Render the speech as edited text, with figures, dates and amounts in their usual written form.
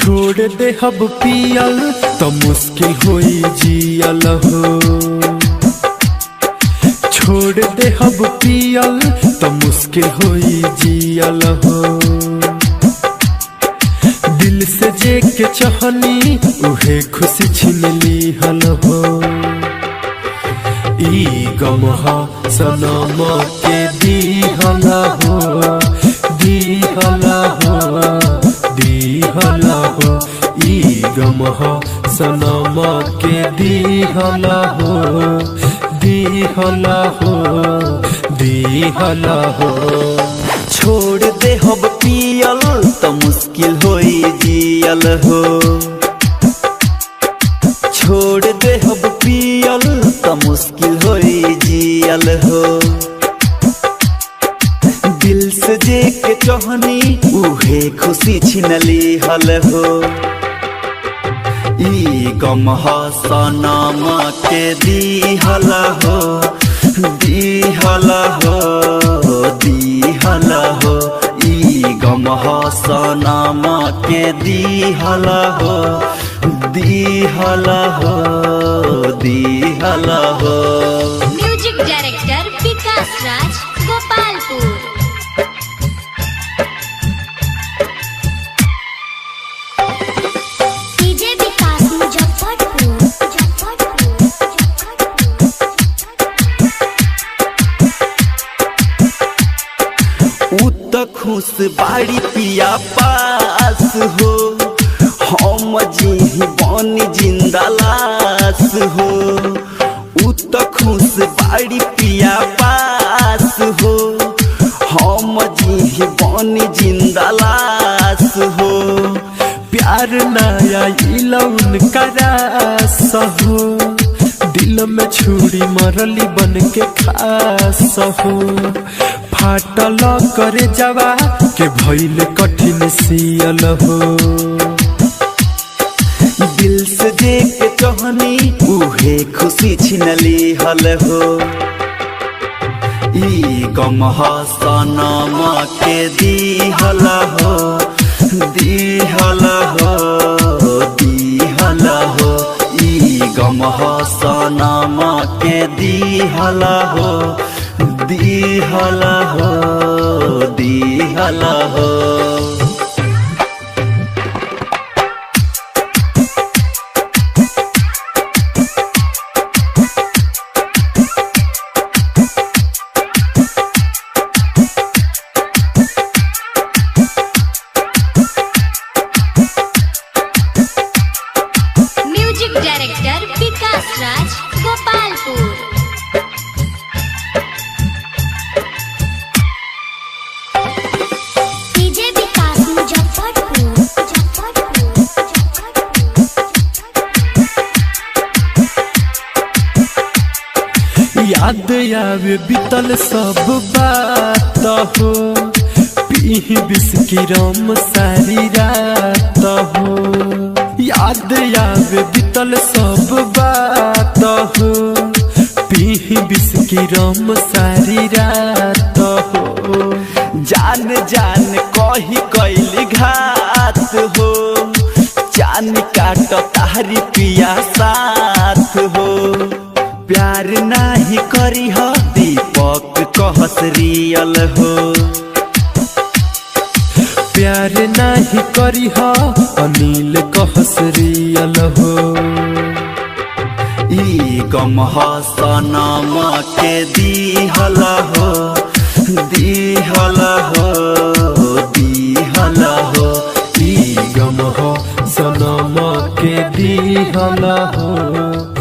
छोड़ दे हब पियल तो मुश्किल होई जियल हो। छोड़ दे हब पियल तो मुश्किल होई जियल हो। दिल से जे के चाहनी उहे खुशी छीन लीहल हो। ई गम हा सनम के दीहल हो, दीहल हो, दीहल हो। ई गम हा सनम के दीहल हो, दीहल हो, दीहल हो। छोड़ दे हब पियल तो मुश्किल होई जियल हो। छोड़ दे हब पियल तो मुश्किल होई जियल हो। दिल से जे के चाहनी उहे खुशी छीन लीहल हो। ई गम हा सनम के दीहल हो, दीहल हो, दीहल हो। ई गम हा सनम के दीहल हो, दीहल हो, दीहल हो। म्यूजिक डायरेक्टर विकास राज, गोपालपुर। डीजे विकास मुजफ्फरपुर। खुश बाड़ी पिया पास हो, हम जी बनी जिंदा लाश हो। उत खुश बाड़ी पिया पास हो, हम जी बनी जिंदा लाश हो। प्यार नया इलौन करास हो, दिल में छुरी मरली बन के खास हो। फाटल करे जवा के भइल कठिन सियल हो। दिल से जे के चाहनी उहे खुशी छीन लीहल हो। ई गम हा सनम के दीहल हो, दीहल हो, दीहल हो। ई गम हा सनम के दीहल हो, दीहल हो, दीहल हो। म्यूजिक डायरेक्टर विकास राज, गोपालपुर। डीजे विकास मुजफ्फरपुर। याद आवे बीतल सब बात हो, पीही बिस्की रम सारी रात हो। याद आवे बीतल सब बात हो, पीही बिस्की रम सारी रात हो। जान जान कही कैली घात हो, जान काट तारी पिया साथ हो। प्यार नाही करी हो दीपक कहस रियल हो। प्यार नाही करी हो अनिल कहस रियल हो। ई गम हा सनम के दीहल हो, दीहल हो, दीहल हो। ई गम हा सनम के दीहल हो।